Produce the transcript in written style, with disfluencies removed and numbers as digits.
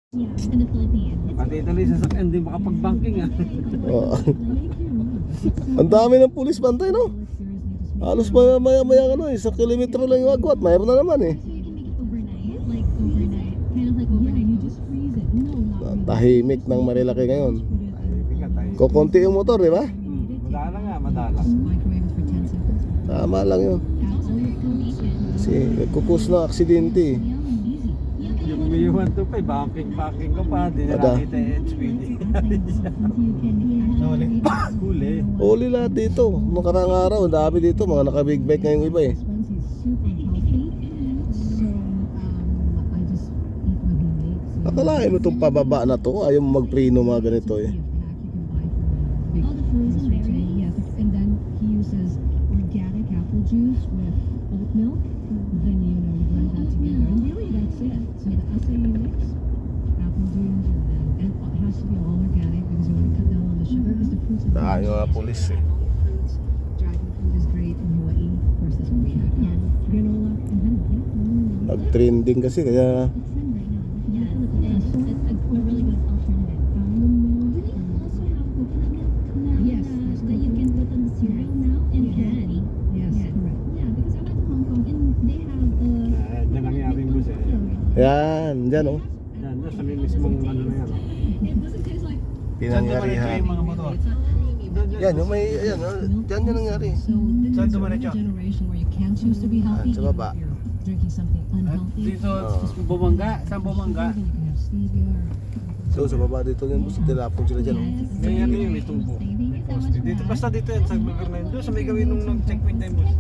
Pati ito sa sakyan, hindi makapag-banking ah. Oo. Ang dami ng pulis bantay, no? Halos maya-maya ano, 1 kilometro lang yung agwat. Mayroon na naman eh. Tahimik ng Marilaki ngayon. Kukunti yung motor, di ba? Madala nga, madala. Tama lang yun. Kasi nagkukus ng aksidente eh. Yung may 125, banking ka pa, di na nakita yung HPD. Huli. Huli lahat dito. Nung karang araw, dami dito. Mga naka-big bike ngayong iba eh. Akalain mo itong pababa na to. Ayaw mo magpreno mga ganito eh. And then he uses organic apple juice with oat milk. Then you blend that together. And really, that's it. So the acai mix, apple juice, and it has to be all organic because you want to cut down on the sugar because the fruits. Ayaw nga pulis eh. Dragon fruit is great in Hawaii versus Korea. Granola and honey. Nag-trending kasi kaya It's a really good alternative. Yes, that you can put on the cereal now and candy. Yes, correct. Yeah, because I went to Hong Kong and they have Diyan nangyari yung bus eh. yan, dyan oh. Yan, sa may mismong ano na yan. it doesn't taste like Pinangyarihan. Mga motor. Yan, yung may, ayan, dyan yung nangyari. so this is a new generation where you can choose to be healthy sa even baba. if you're drinking something unhealthy. Dito, bumangga, saan bumangga? You can have stevia or So sa baba dito yung bus, tilapon sila dyan oh. May ano yung may tubo. Dito, basta dito yan, sa lugar na yun. Doon sa may gawin nung nag-checkpoint na yung bus.